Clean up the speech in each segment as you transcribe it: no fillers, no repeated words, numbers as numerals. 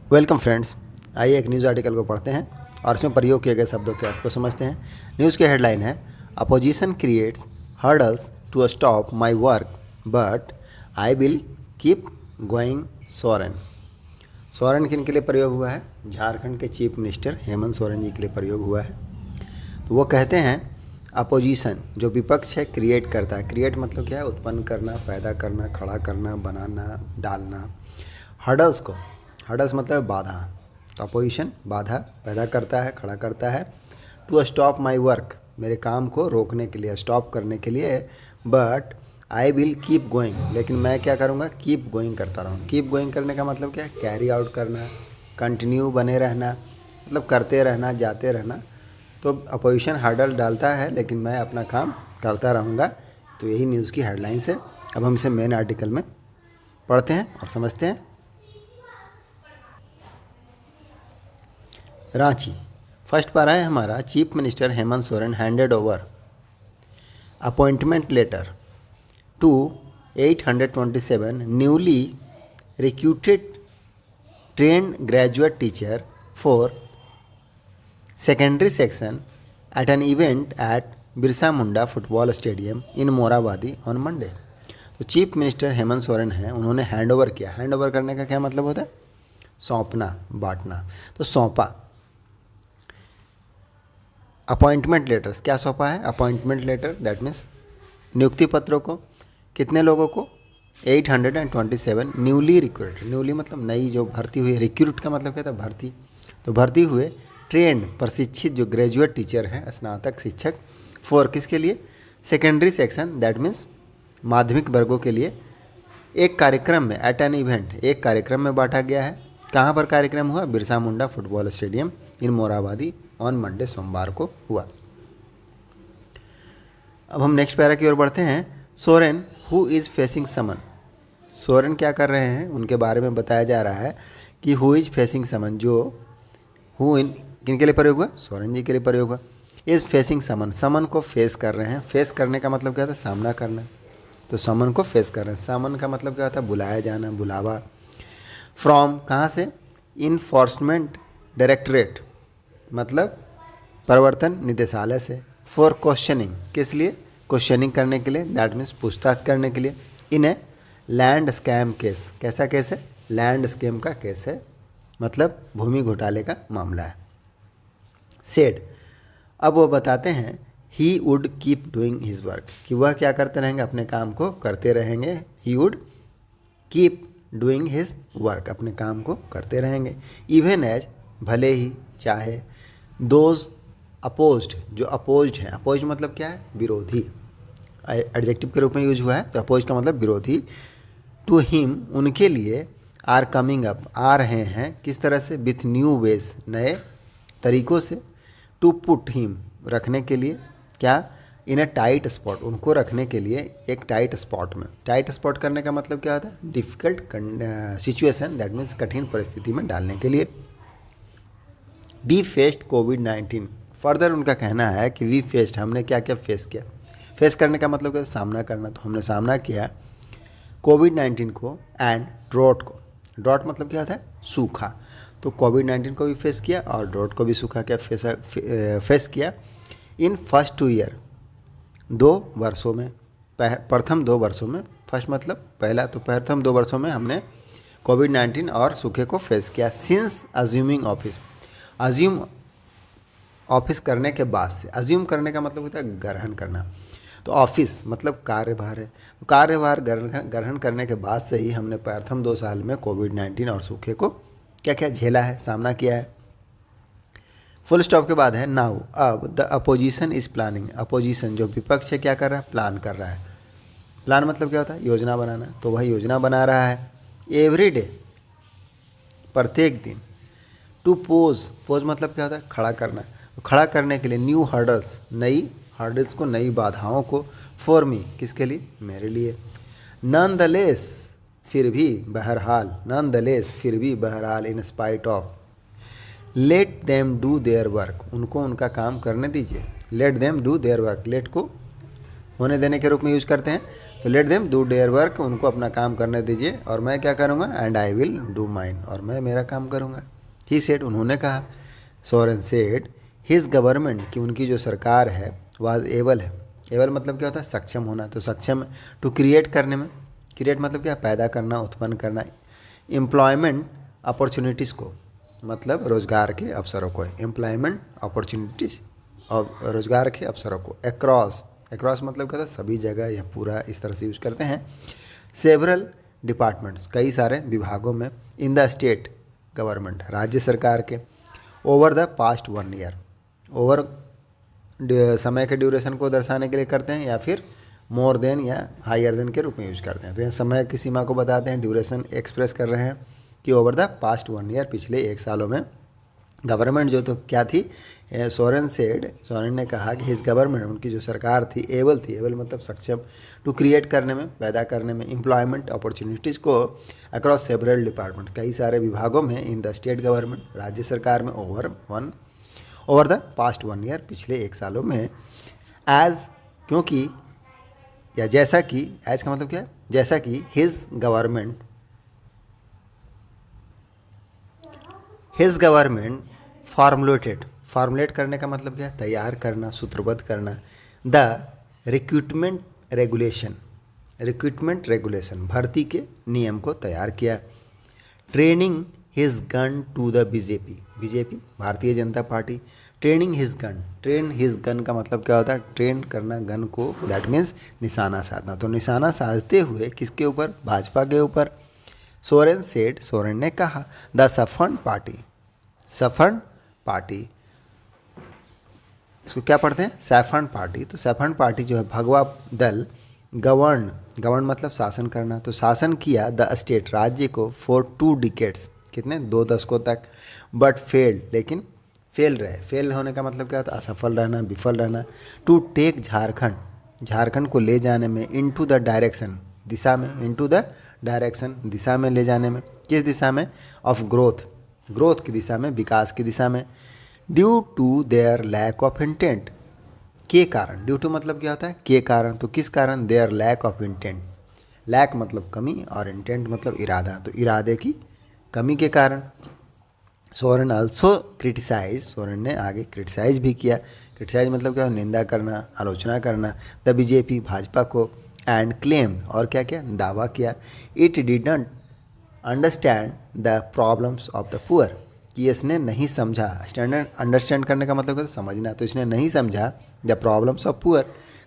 Welcome friends. आइए एक news article को पढ़ते हैं और इसमें प्रयोग किए गए शब्दों के अर्थ को समझते हैं। न्यूज़ की हेडलाइन है opposition creates hurdles to stop my work but I will keep going Soren. Soren किन के लिए प्रयोग हुआ है? झारखंड के चीफ मिनिस्टर हेमंत सोरेन जी के लिए प्रयोग हुआ है। तो वो कहते हैं अपोजिशन जो विपक्ष है क्रिएट करता है। क्रिएट मतलब क्या है? उत्पन्न करना, पैदा करना, खड़ा करना, बनाना, डालना। हर्डल्स को, हर्डल्स मतलब बाधा। तो अपोजिशन बाधा पैदा करता है, खड़ा करता है। टू स्टॉप माई वर्क, मेरे काम को रोकने के लिए, स्टॉप करने के लिए। But I will keep going, लेकिन मैं क्या करूँगा? कीप गोइंग करता रहूँ। कीप गोइंग करने का मतलब क्या है? कैरी आउट करना, कंटिन्यू बने रहना, मतलब करते रहना, जाते रहना। तो अपोजिशन हर्डल डालता है लेकिन मैं अपना काम करता रहूँगा। तो यही न्यूज़ की हेडलाइंस है। अब हम इसे मेन आर्टिकल में पढ़ते हैं और समझते हैं। रांची, फर्स्ट पारा है हमारा। Chief minister Hemant Soren handed over appointment letter to 827 newly recruited trained graduate teacher for secondary section at an event at Birsa Munda football stadium in Morabadi on Monday. तो चीफ मिनिस्टर हेमंत सोरेन हैं, उन्होंने हैंड ओवर किया। हैंड ओवर करने का क्या मतलब होता है? सौंपना, बांटना। तो सौंपा। अपॉइंटमेंट लेटर्स क्या सौंपा है? अपॉइंटमेंट लेटर दैट मीन्स नियुक्ति पत्रों को। कितने लोगों को? 827 न्यूली रिक्रूटेड। न्यूली मतलब नई, जो भर्ती हुई। रिक्रूट का मतलब क्या था? भर्ती। तो भर्ती हुए ट्रेंड प्रशिक्षित जो ग्रेजुएट टीचर हैं, स्नातक शिक्षक। फॉर किसके लिए? सेकेंडरी सेक्शन दैट मीन्स माध्यमिक वर्गों के लिए। एक कार्यक्रम में, एट एन इवेंट, एक कार्यक्रम में बांटा गया है। कहाँ पर कार्यक्रम हुआ? Birsa Munda football stadium in Morabadi on Monday, सोमवार को हुआ। अब हम नेक्स्ट पैरा की ओर बढ़ते हैं। सोरेन हु इज़ फेसिंग समन। सोरेन क्या कर रहे हैं? उनके बारे में बताया जा रहा है कि हु इज़ फेसिंग समन, जो हु इन किन के लिए प्रयोग हुआ? सोरेन जी के लिए प्रयोग हुआ। इज़ फेसिंग समन, समन को फेस कर रहे हैं। फेस करने का मतलब क्या था? सामना करना। तो समन को फेस कर रहे हैं। समन का मतलब क्या होता है? बुलाया जाना, बुलावा। फ्रॉम कहाँ से? इन्फोर्समेंट डायरेक्टरेट मतलब प्रवर्तन निदेशालय से। फॉर क्वेश्चनिंग, किस लिए? क्वेश्चनिंग करने के लिए, दैट मीन्स पूछताछ करने के लिए। इन ए लैंड स्कैम केस। कैसा केस है? लैंड स्कैम का केस है, मतलब भूमि घोटाले का मामला है। सेड, अब वो बताते हैं he would keep doing his work, कि वह क्या करते रहेंगे? अपने काम को करते रहेंगे। He would keep doing his work, अपने काम को करते रहेंगे। इवन एज, भले ही, चाहे। दोज अपोज्ड, जो अपोज्ड हैं। अपोज्ड मतलब क्या है? विरोधी। एडजेक्टिव के रूप में यूज हुआ है, तो अपोज्ड का मतलब विरोधी। टू हिम, उनके लिए। आर कमिंग अप, आ रहे हैं। किस तरह से? विथ न्यू वेज, नए तरीक़ों से। टू पुट हिम, रखने के लिए। क्या? इन अ टाइट स्पॉट, उनको रखने के लिए एक टाइट स्पॉट में। टाइट स्पॉट करने का मतलब क्या होता है? डिफ़िकल्ट सिचुएशन दैट मीन्स कठिन परिस्थिति में डालने के लिए। वी फेस्ड कोविड-19, फर्दर उनका कहना है कि वी फेस्ड, हमने क्या क्या फेस किया। फेस करने का मतलब क्या? सामना करना। तो हमने सामना किया कोविड-19 को एंड ड्रॉट को। ड्रॉट मतलब क्या होता है? सूखा। तो कोविड-19 को भी फेस किया और ड्रॉट को भी सूखा क्या फेस किया। इन फर्स्ट 2 ईयर, 2 वर्षों में, प्रथम 2 वर्षों में। फर्स्ट मतलब पहला, तो प्रथम 2 वर्षों में हमने कोविड-19 और सूखे को फेस किया। Since assuming office, assume office करने के बाद से। अज्यूम करने का मतलब होता है ग्रहण करना। तो ऑफिस मतलब कार्यभार है। तो कार्यभार ग्रहण करने के बाद से ही हमने प्रथम 2 साल में कोविड-19 और सूखे को क्या क्या झेला है, सामना किया है। फुल स्टॉप के बाद है नाउ, अब the opposition is planning. Opposition जो विपक्ष है क्या कर रहा है? प्लान कर रहा है। प्लान मतलब क्या होता है? योजना बनाना। तो वह योजना बना रहा है। एवरी डे, प्रत्येक दिन। टू पोज, पोज मतलब क्या होता है? खड़ा करना। तो खड़ा करने के लिए न्यू हर्डल्स, नई हर्डल्स को, नई बाधाओं को। फॉर मी, किसके लिए? मेरे लिए। नॉन द लेस, फिर भी, बहरहाल। नॉन द लेस, फिर भी, बहरहाल। In spite of, let them do their work, उनको उनका काम करने दीजिए। Let them do their work, let को होने देने के रूप में यूज करते हैं। तो late them do their work, उनको अपना काम करने दीजिए और मैं क्या करूँगा, and I will do mine, और मैं मेरा काम करूँगा। ही सेड, उन्होंने कहा। सोरेन सेड हिज गवर्नमेंट, कि उनकी जो सरकार है वाज एबल है। एबल मतलब क्या होता है, सक्षम होना, तो सक्षम टू क्रिएट करने में, क्रिएट मतलब क्या, पैदा करना, उत्पन्न करना, एम्प्लॉयमेंट अपॉर्चुनिटीज़ को, मतलब रोज़गार के अवसरों को, एम्प्लॉयमेंट अपॉर्चुनिटीज़ और रोज़गार के अवसरों को, एक्रॉस, एक्रॉस मतलब क्या होता है, सभी जगह या पूरा, इस तरह से यूज करते हैं। सेवरल डिपार्टमेंट्स, कई सारे विभागों में, इन द स्टेट गवर्नमेंट, राज्य सरकार के, over the past 1 year, over समय के ड्यूरेशन को दर्शाने के लिए करते हैं, या फिर मोर देन या हायर देन के रूप में यूज करते हैं। तो यहाँ समय की सीमा को बताते हैं, ड्यूरेशन एक्सप्रेस कर रहे हैं कि ओवर द पास्ट 1 ईयर, पिछले 1 सालों में गवर्नमेंट जो तो क्या थी, सोरेन सेड, सोरेन ने कहा कि हिज गवर्नमेंट, उनकी जो सरकार थी, एबल थी, एबल मतलब सक्षम, टू क्रिएट करने में, पैदा करने में, एम्प्लॉयमेंट अपॉर्चुनिटीज़ को अक्रॉस सेवरल डिपार्टमेंट, कई सारे विभागों में, इन द स्टेट गवर्नमेंट, राज्य सरकार में, ओवर द पास्ट 1 ईयर, पिछले 1 सालों में, एज, क्योंकि, या जैसा कि, एज का मतलब क्या है, जैसा कि हिज गवर्नमेंट फॉर्मुलेटेड, फॉर्मुलेट करने का मतलब क्या है, तैयार करना, सूत्रबद्ध करना, द रिक्रूटमेंट रेगुलेशन, भर्ती के नियम को तैयार किया। Training his gun to the BJP Bharatiya Janata Party, training his gun, train his gun का मतलब क्या होता है, ट्रेन करना गन को, दैट मीन्स निशाना साधना, तो निशाना साधते हुए किसके ऊपर, भाजपा के ऊपर। सोरेन सेड, सोरेन ने कहा, द सफन पार्टी, इसको क्या पढ़ते हैं, सैफन पार्टी, तो सैफन पार्टी जो है, भगवा दल, गवर्न मतलब शासन करना, तो शासन किया द स्टेट, राज्य को, फॉर 2 डिकेड्स, कितने, 2 दशकों तक, बट फेल्ड, लेकिन फेल रहे, फेल होने का मतलब क्या होता है, असफल रहना, विफल रहना। टू टेक झारखंड को ले जाने में, इनटू द डायरेक्शन, दिशा में, इनटू द डायरेक्शन, दिशा में ले जाने में, किस दिशा में, ऑफ ग्रोथ की दिशा में, विकास की दिशा में। Due to their lack of intent, के कारण, ड्यू टू मतलब क्या होता है, के कारण, तो किस कारण, their lack of intent, lack मतलब कमी और इंटेंट मतलब इरादा, तो इरादे की कमी के कारण। सोरेन आल्सो क्रिटिसाइज, सोरेन ने आगे क्रिटिसाइज भी किया, क्रिटिसाइज मतलब क्या, निंदा करना, आलोचना करना, द बीजेपी, भाजपा को, एंड क्लेम, और क्या क्या, दावा किया, it didn't understand the problems of the poor, कि इसने नहीं समझा, अंडरस्टैंड करने का मतलब क्या, समझना, तो इसने नहीं समझा द प्रॉब्लम्स ऑफ पुअर,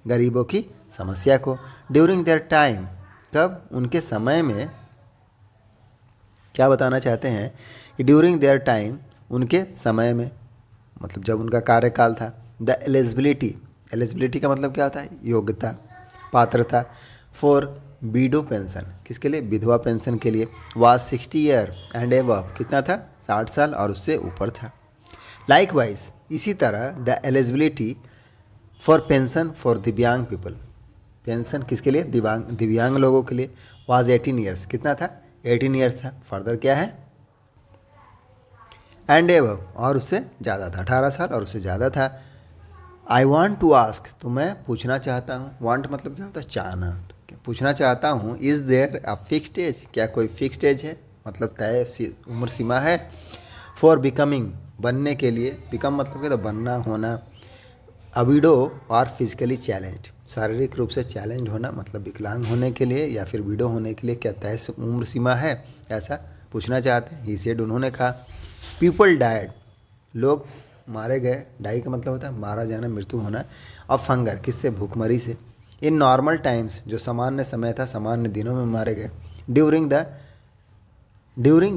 गरीबों की समस्या को। ड्यूरिंग देयर टाइम, कब, उनके समय में, क्या बताना चाहते हैं कि ड्यूरिंग देयर टाइम, उनके समय में, मतलब जब उनका कार्यकाल था। द एलिजिबिलिटी का मतलब क्या होता है, योग्यता, पात्रता, फॉर विडो पेंशन, किसके लिए, विधवा पेंशन के लिए, वाज 60 ईयर एंड एबव, कितना था, 60 साल और उससे ऊपर था। लाइकवाइज, इसी तरह, the eligibility for pension for दिव्यांग पीपल, पेंशन किसके लिए, दिव्यांग लोगों के लिए, वाज 18 ईयर्स, कितना था, 18 ईयर्स था। फर्दर क्या है, एंड एबव, और उससे ज़्यादा था, 18 साल और उससे ज़्यादा था। आई वॉन्ट टू आस्क, तो मैं पूछना चाहता हूँ, वांट मतलब क्या होता है, चाहना, तो क्या पूछना चाहता हूँ, is there a fixed age, क्या कोई फिक्स्ड एज है, मतलब तय उम्र सीमा है, फॉर बिकमिंग, बनने के लिए, बिकम मतलब क्या, तो बनना, होना, अविडो और फिजिकली चैलेंज्ड, शारीरिक रूप से चैलेंज होना, मतलब विकलांग होने के लिए या फिर विडो होने के लिए क्या तय उम्र सीमा है, ऐसा पूछना चाहते हैं। ही सेड, उन्होंने कहा, पीपल डाइड, लोग मारे गए, डाई का मतलब होता है मारा जाना, मृत्यु होना, ऑफ हंगर, किससे, भूखमरी से, इन नॉर्मल टाइम्स, जो सामान्य समय था, सामान्य दिनों में मारे गए, ड्यूरिंग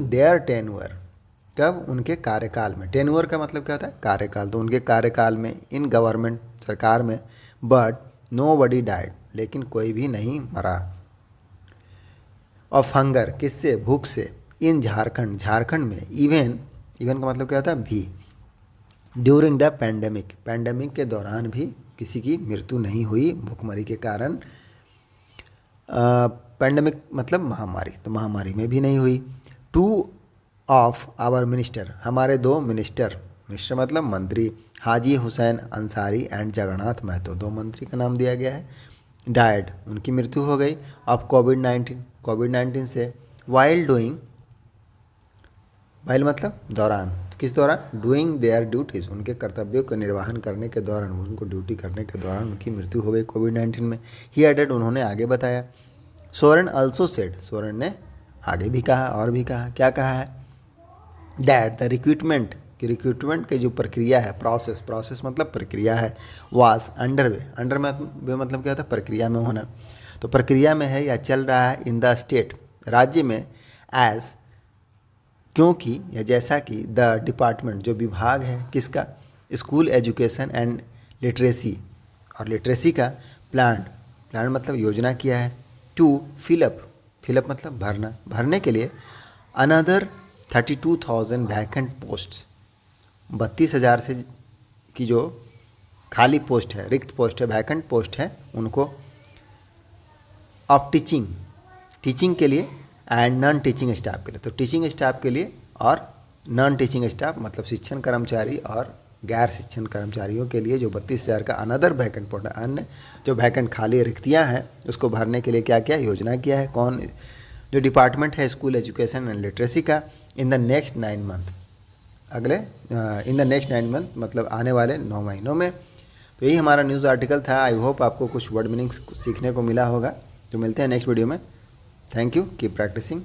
देयर टेन्योर, कब, उनके कार्यकाल में, टेन्योर का मतलब क्या होता है, कार्यकाल, तो उनके कार्यकाल में, इन गवर्नमेंट, सरकार में, बट नोबडी डाइड, लेकिन कोई भी नहीं मरा, ऑफ हंगर, किससे, भूख से, इन झारखंड में, इवन का मतलब क्या होता है, भी, ड्यूरिंग द पैंडेमिक के दौरान भी किसी की मृत्यु नहीं हुई भूखमरी के कारण। पैंडेमिक मतलब महामारी, तो महामारी में भी नहीं हुई। 2 ऑफ आवर मिनिस्टर, हमारे 2 मिनिस्टर मतलब मंत्री, हाजी हुसैन अंसारी एंड जगन्नाथ महतो, 2 मंत्री का नाम दिया गया है, डायड, उनकी मृत्यु हो गई ऑफ कोविड-19 से। वाइल मतलब दौरान, तो किस दौरान, डूइंग देयर ड्यूटीज़, उनके कर्तव्यों का निर्वहन करने के दौरान, उनको ड्यूटी करने के दौरान उनकी मृत्यु हो गई कोविड-19 में। ही एडेड, उन्होंने आगे बताया। सोरेन ऑल्सो सेड, सोरेन ने आगे भी कहा और भी कहा, क्या कहा है, दैट द रिक्रूटमेंट, कि रिक्रूटमेंट की जो प्रक्रिया है, प्रोसेस मतलब प्रक्रिया है, वास अंडर में मतलब क्या होता है, प्रक्रिया में होना, तो प्रक्रिया में है या चल रहा है, इन द स्टेट, राज्य में, एज, क्योंकि या जैसा कि, द डिपार्टमेंट, जो विभाग है किसका, स्कूल एजुकेशन एंड लिटरेसी, और लिटरेसी का प्लान मतलब योजना किया है, टू फिलअप मतलब भरने के लिए, अनदर 32,000 वैकेंट पोस्ट, 32,000 से की जो खाली पोस्ट है, रिक्त पोस्ट है, वैकेंट पोस्ट है, उनको ऑफ टीचिंग के लिए एंड नॉन टीचिंग स्टाफ के लिए, तो टीचिंग स्टाफ के लिए और नॉन टीचिंग स्टाफ मतलब शिक्षण कर्मचारी और गैर शिक्षण कर्मचारियों के लिए जो 32,000 का अनदर वैकेंट पोस्ट है, अन्य जो वैकेंट खाली रिक्तियाँ हैं उसको भरने के लिए क्या क्या योजना किया है, कौन, जो डिपार्टमेंट है स्कूल एजुकेशन एंड लिटरेसी का, in the next 9 month, in the next 9 month मतलब आने वाले 9 महीनों में। तो यही हमारा न्यूज़ आर्टिकल था। आई होप आपको कुछ वर्ड मीनिंग्स सीखने को मिला होगा। तो मिलते हैं नेक्स्ट वीडियो में। Thank you, keep practising.